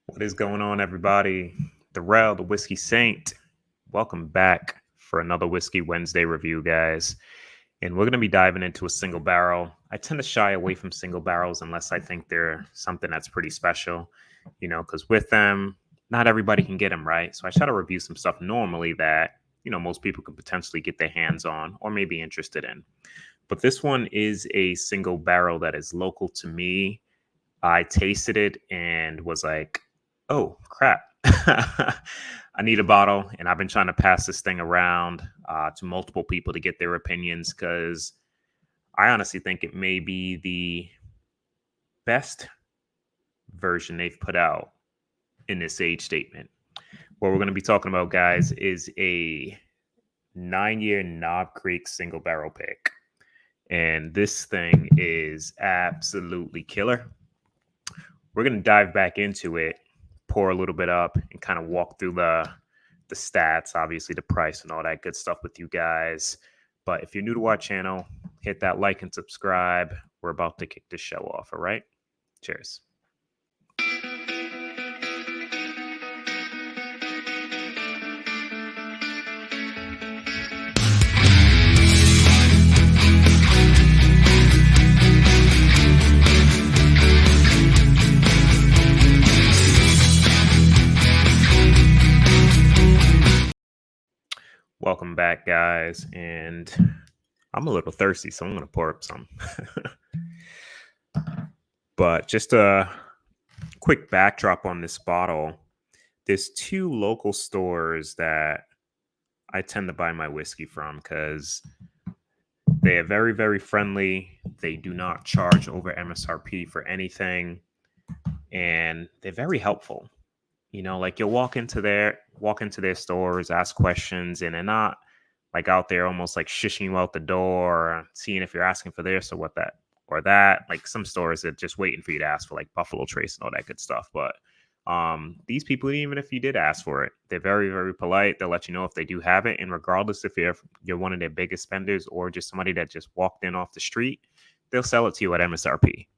What is going on, everybody? The Whiskey Saint. Welcome back for another Whiskey Wednesday review, guys. And we're going to be diving into a single barrel. I tend to shy away from single barrels unless I think they're something that's pretty special, because with them, not everybody can get them right. So I try to review some stuff normally that, most people could potentially get their hands on or maybe interested in. But this one is a single barrel that is local to me. I tasted it and was like, oh, crap. I need a bottle. And I've been trying to pass this thing around to multiple people to get their opinions because I honestly think it may be the best version they've put out in this age statement. What we're going to be talking about, guys, is a 9-year Knob Creek single barrel pick. And this thing is absolutely killer. We're going to dive back into it, pour a little bit up, and kind of walk through the stats, obviously the price and all that good stuff with you guys. But if you're new to our channel, hit that like and subscribe. We're about to kick this show off, all right? Cheers. Welcome back, guys. And I'm a little thirsty, so I'm going to pour up some. But just a quick backdrop on this bottle. There's two local stores that I tend to buy my whiskey from because they are very, very friendly. They do not charge over MSRP for anything. And they're very helpful. Like you'll walk into their stores, ask questions, and they're not like out there almost like shushing you out the door, seeing if you're asking for this or what that or that. Like some stores are just waiting for you to ask for like Buffalo Trace and all that good stuff. But these people, even if you did ask for it, they're very, very polite. They'll let you know if they do have it. And regardless if you're one of their biggest spenders or just somebody that just walked in off the street, they'll sell it to you at MSRP.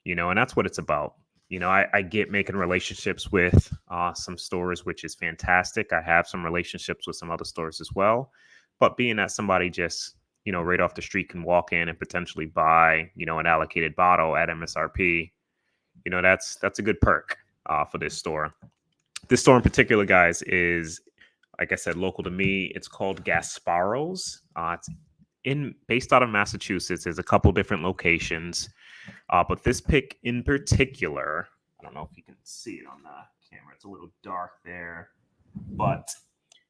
And that's what it's about. I get making relationships with some stores, which is fantastic. I have some relationships with some other stores as well. But being that somebody just, right off the street can walk in and potentially buy, an allocated bottle at MSRP, that's a good perk for this store. This store in particular, guys, is, like I said, local to me. It's called Gasparo's. It's based out of Massachusetts. There's a couple different locations. But this pick in particular, I don't know if you can see it on the camera. It's a little dark there, but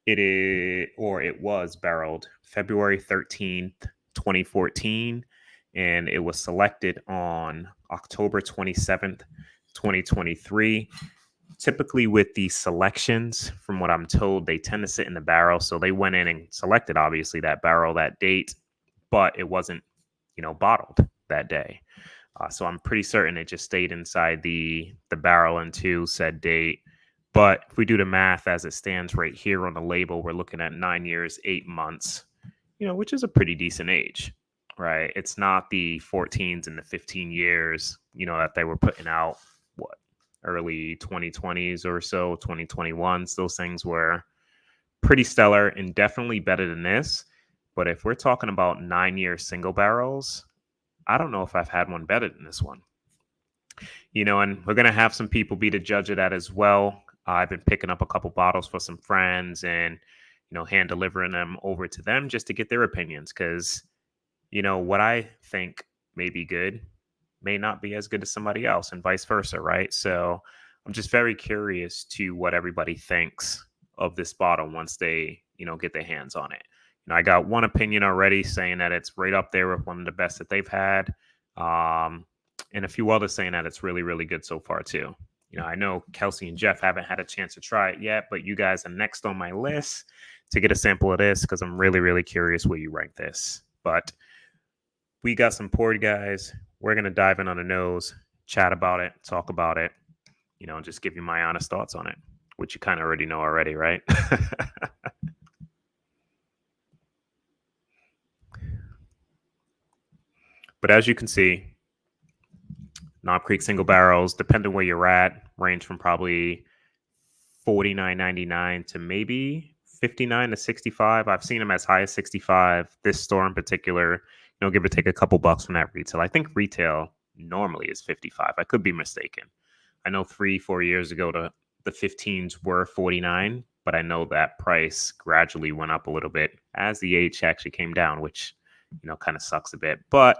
it was barreled February 13th, 2014, and it was selected on October 27th, 2023. Typically with the selections, from what I'm told, they tend to sit in the barrel. So they went in and selected, obviously, that barrel that date, but it wasn't, bottled that day. So I'm pretty certain it just stayed inside the barrel until said date. But if we do the math as it stands right here on the label, we're looking at 9 years, 8 months, which is a pretty decent age, right? It's not the 14s and the 15 years, that they were putting out, early 2020s or so, 2021s. Those things were pretty stellar and definitely better than this. But if we're talking about 9-year single barrels, I don't know if I've had one better than this one. And we're going to have some people be the judge of that as well. I've been picking up a couple bottles for some friends and, hand delivering them over to them just to get their opinions. Because, what I think may be good may not be as good as somebody else and vice versa, right? So I'm just very curious to what everybody thinks of this bottle once they, get their hands on it. I got one opinion already saying that it's right up there with one of the best that they've had. And a few others saying that it's really, really good so far too. I know Kelsey and Jeff haven't had a chance to try it yet, but you guys are next on my list to get a sample of this because I'm really, really curious where you rank this. But we got some poured, guys. We're going to dive in on the nose, chat about it, talk about it, and just give you my honest thoughts on it, which you kind of already know already, right? But as you can see, Knob Creek single barrels, depending where you're at, range from probably 49.99 to maybe 59 to 65. I've seen them as high as 65. This store in particular, give or take a couple bucks from that retail. I think retail normally is 55. I could be mistaken. I know 3-4 years ago the 15s were 49, but I know that price gradually went up a little bit as the age actually came down, which kind of sucks a bit. But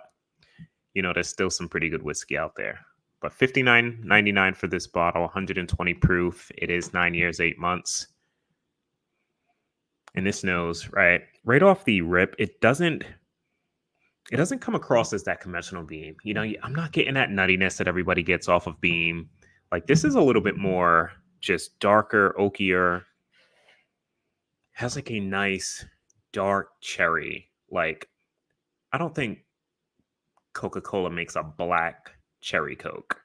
there's still some pretty good whiskey out there. But $59.99 for this bottle, 120 proof. It is 9 years, 8 months. And this nose, right off the rip, it doesn't come across as that conventional beam. I'm not getting that nuttiness that everybody gets off of beam. Like, this is a little bit more just darker, oakier. Has like a nice dark cherry. Like, I don't think Coca-Cola makes a black cherry Coke.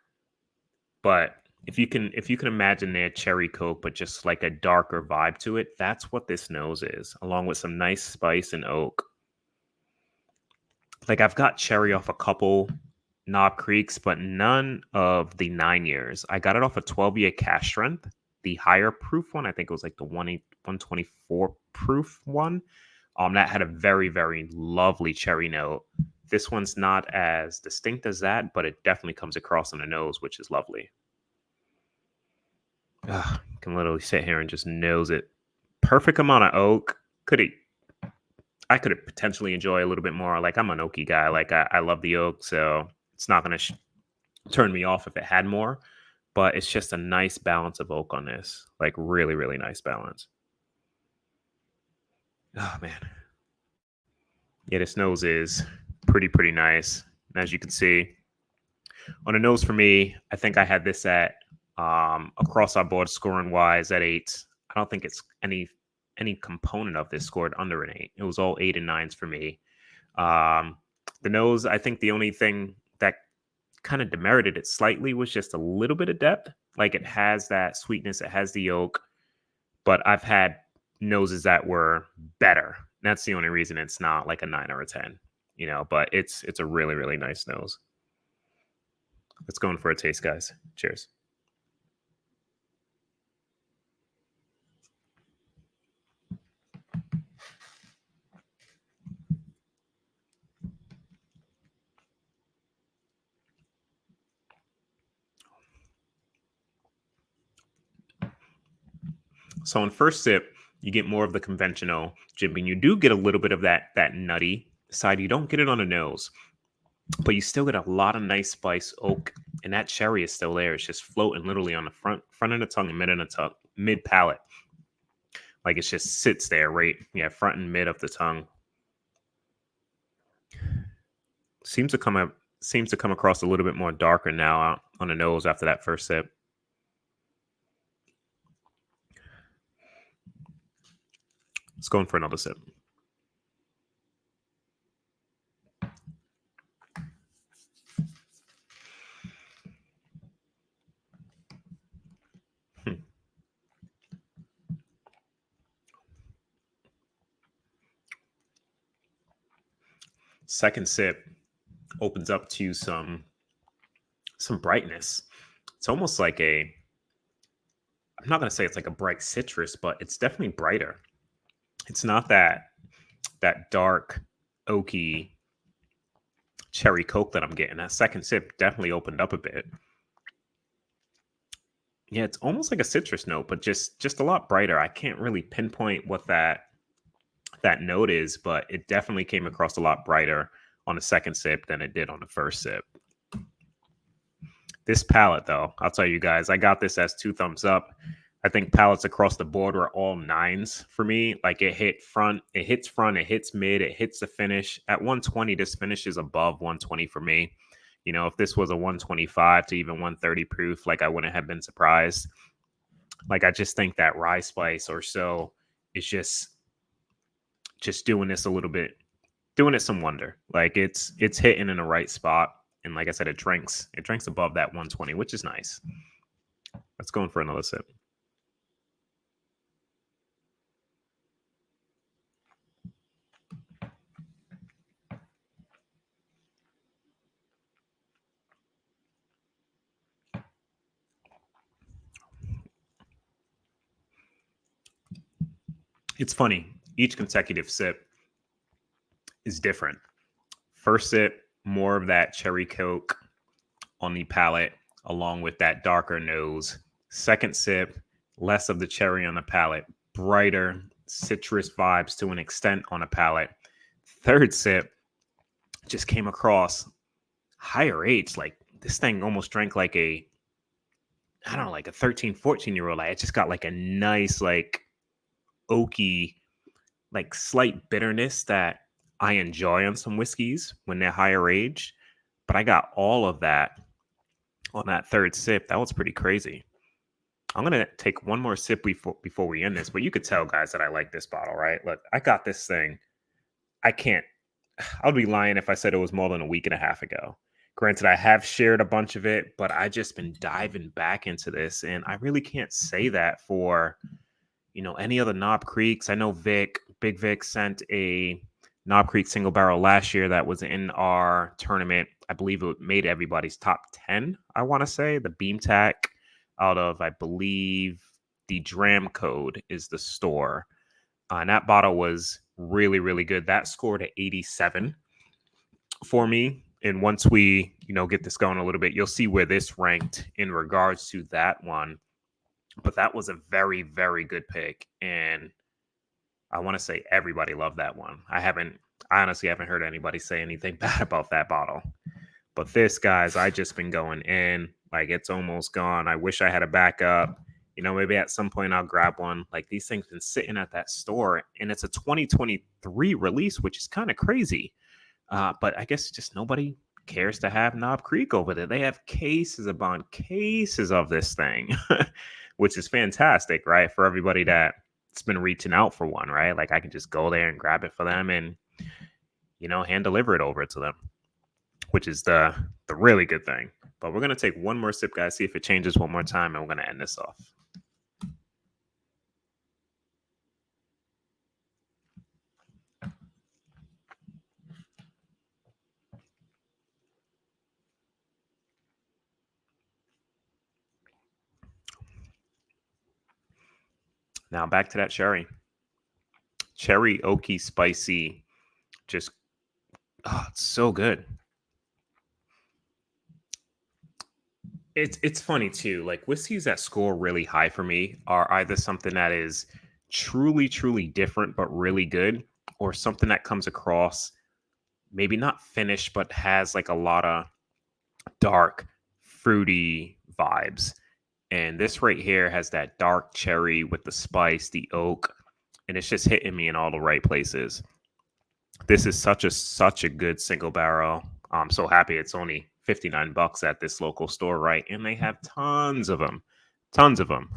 But if you can imagine their cherry Coke, but just like a darker vibe to it, that's what this nose is, along with some nice spice and oak. Like, I've got cherry off a couple Knob Creeks, but none of the 9 years. I got it off a 12-year cash strength. The higher proof one, I think it was like the 124 proof one. That had a very, very lovely cherry note. This one's not as distinct as that, but it definitely comes across on the nose, which is lovely. Can literally sit here and just nose it. Perfect amount of oak. I could potentially enjoy a little bit more. Like, I'm an oaky guy. Like, I love the oak, so it's not going to turn me off if it had more. But it's just a nice balance of oak on this. Like, really, really nice balance. Oh, man. Yeah, this nose is pretty nice. And as you can see, on the nose for me, I think I had this at across our board scoring wise at 8. I don't think it's any component of this scored under an 8. It was all 8 and 9s for me. The nose, I think the only thing that kind of demerited it slightly was just a little bit of depth. Like, it has that sweetness, it has the oak, but I've had noses that were better. That's the only reason it's not like a 9 or a 10, but it's a really, really nice nose. Let's go in for a taste, guys. Cheers. So on first sip, you get more of the conventional Jim Beam. You do get a little bit of that nutty side. You don't get it on the nose, but you still get a lot of nice spice oak, and that cherry is still there. It's just floating literally on the front of the tongue and mid of the tongue, mid palate. Like, it just sits there, right? Yeah, front and mid of the tongue. Seems to come across a little bit more darker now on the nose after that first sip. Let's go in for another sip. Second sip opens up to some brightness. It's almost like I'm not going to say it's like a bright citrus, but it's definitely brighter. It's not that dark oaky cherry Coke that I'm getting. That second sip definitely opened up a bit. Yeah, it's almost like a citrus note, but just a lot brighter. I can't really pinpoint what that note is, but it definitely came across a lot brighter on the second sip than it did on the first sip. This palette, though, I'll tell you guys, I got this as 2 thumbs up. I think palettes across the board were all 9s for me. Like, it hits front, it hits mid, it hits the finish. At 120, this finish is above 120 for me. If this was a 125 to even 130 proof, like, I wouldn't have been surprised. Like, I just think that rye spice or so is just doing this a little bit, doing it some wonder. Like, it's hitting in the right spot. And like I said, it drinks above that 120, which is nice. Let's go in for another sip. It's funny. Each consecutive sip is different. First sip, more of that cherry coke on the palate, along with that darker nose. Second sip, less of the cherry on the palate, brighter citrus vibes to an extent on a palate. Third sip just came across higher age. Like this thing almost drank like I don't know, like a 13, 14-year old. Like it just got like a nice, like oaky, like slight bitterness that I enjoy on some whiskeys when they're higher age. But I got all of that on that third sip. That was pretty crazy. I'm gonna take one more sip before we end this, but you could tell, guys, that I like this bottle, right? Look, I got this thing. I can't. I'd be lying if I said it was more than a week and a half ago. Granted, I have shared a bunch of it, but I just been diving back into this, and I really can't say that for any other Knob Creeks. I know Big Vic sent a Knob Creek single barrel last year that was in our tournament. I believe it made everybody's top 10, I want to say. The Beam Tack out of, I believe, the Dram Code is the store. And that bottle was really, really good. That scored an 87 for me. And once we, get this going a little bit, you'll see where this ranked in regards to that one. But that was a very, very good pick. And I want to say everybody loved that one. I honestly haven't heard anybody say anything bad about that bottle. But this, guys, I just been going in. Like, it's almost gone. I wish I had a backup. Maybe at some point I'll grab one. Like, these things been sitting at that store, and it's a 2023 release, which is kind of crazy. But I guess just nobody cares to have Knob Creek over there. They have cases upon cases of this thing, which is fantastic, right? For everybody that's been reaching out for one, right? Like, I can just go there and grab it for them and, hand deliver it over to them, which is the really good thing. But we're going to take one more sip, guys, see if it changes one more time, and we're going to end this off. Now back to that cherry. Cherry, oaky, spicy, just, it's so good. It's funny too. Like whiskeys that score really high for me are either something that is truly, truly different but really good, or something that comes across maybe not finished but has like a lot of dark, fruity vibes. And this right here has that dark cherry with the spice, the oak, and it's just hitting me in all the right places. This is such a good single barrel. I'm so happy it's only $59 at this local store, right? And they have tons of them. Tons of them.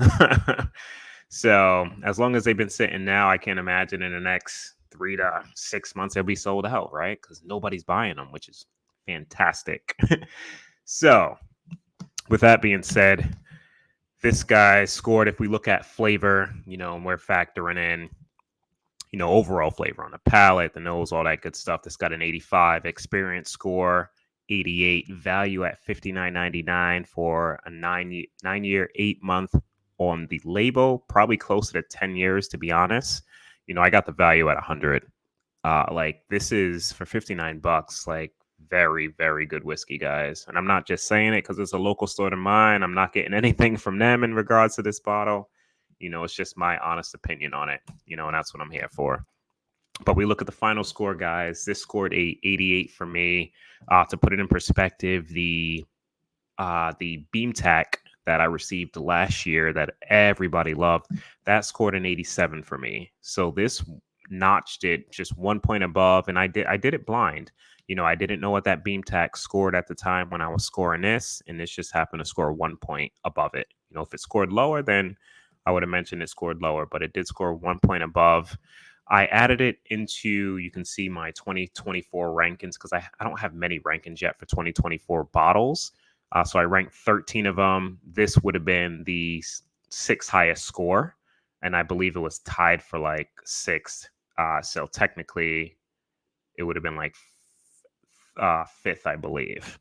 So, as long as they've been sitting now, I can't imagine in the next 3 to 6 months they'll be sold out, right? Cuz nobody's buying them, which is fantastic. So, with that being said, this guy scored, if we look at flavor, and we're factoring in overall flavor on the palate, the nose, all that good stuff. This got an 85, experience score 88, value at $59.99 for a 9-year, 8-month on the label, probably closer to 10 years, to be honest. I got the value at 100. Like this is for $59, like very, very good whiskey, guys. And I'm not just saying it because it's a local store to mine. I'm not getting anything from them in regards to this bottle. It's just my honest opinion on it, and that's what I'm here for. But we look at the final score, guys. This scored a 88 for me. To put it in perspective, the Beam Tack that I received last year that everybody loved, that scored an 87 for me. So this notched it just 1 point above, and I did it blind. I didn't know what that Beam Tack scored at the time when I was scoring this, and this just happened to score 1 point above it. If it scored lower, then I would have mentioned it scored lower, but it did score 1 point above. I added it into, you can see my 2024 rankings because I don't have many rankings yet for 2024 bottles. So I ranked 13 of them. This would have been the sixth highest score, and I believe it was tied for like sixth. So technically, it would have been like fifth, I believe.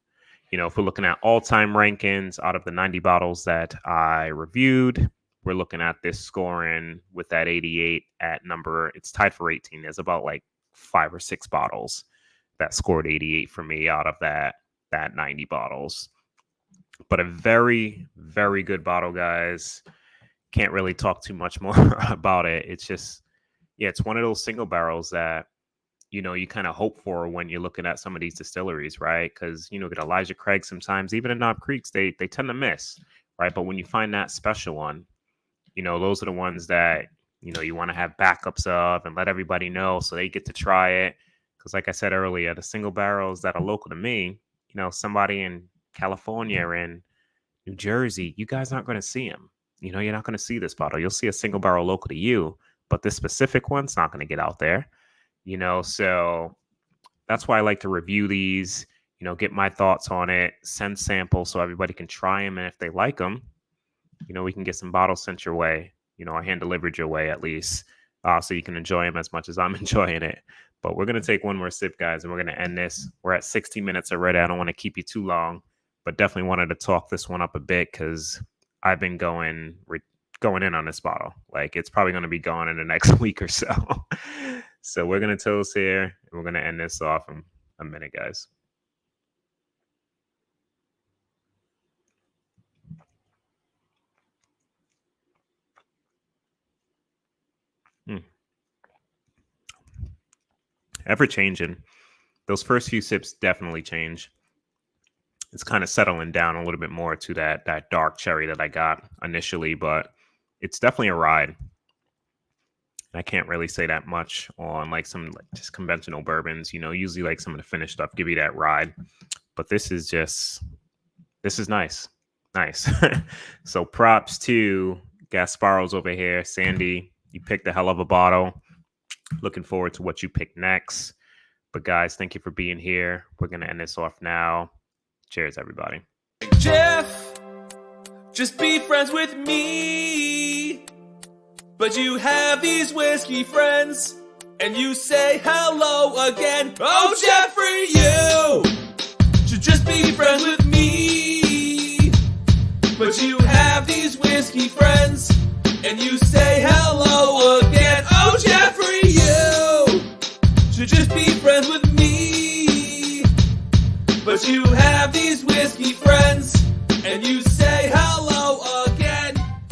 If we're looking at all-time rankings out of the 90 bottles that I reviewed, we're looking at this scoring with that 88 at number, it's tied for 18. There's about like 5 or 6 bottles that scored 88 for me out of that 90 bottles. But a very, very good bottle, guys. Can't really talk too much more about it. It's just, yeah, it's one of those single barrels that, you know, you kind of hope for when you're looking at some of these distilleries, right? Because, you know, get Elijah Craig sometimes, even in Knob Creeks, they tend to miss, right? But when you find that special one, you know, those are the ones that, you know, you want to have backups of and let everybody know so they get to try it. Because like I said earlier, the single barrels that are local to me, you know, somebody in California or in New Jersey, you guys aren't going to see them. You know, you're not going to see this bottle. You'll see a single barrel local to you, but this specific one's not going to get out there. You know, so that's why I like to review these, you know, get my thoughts on it, send samples so everybody can try them. And if they like them, you know, we can get some bottles sent your way, you know, or hand delivered your way at least, so you can enjoy them as much as I'm enjoying it. But we're going to take one more sip, guys, and we're going to end this. We're at 60 minutes already. I don't want to keep you too long, but definitely wanted to talk this one up a bit because I've been going in on this bottle. Like, it's probably going to be gone in the next week or so. So we're going to toast here, and we're going to end this off in a minute, guys. Ever changing. Those first few sips definitely change. It's kind of settling down a little bit more to that dark cherry that I got initially, but it's definitely a ride. I can't really say that much on like some like just conventional bourbons. You know, usually like some of the finished stuff give you that ride, but this is nice. Nice. So props to Gasparo's over here. Sandy, you picked a hell of a bottle. Looking forward to what you pick next. But guys, thank you for being here. We're going to end this off now. Cheers, everybody. Jeff, just be friends with me. But you have these whiskey friends, and you say hello again. Oh, Jeffrey, you should just be friends with me. But you have these whiskey friends, and you say hello again.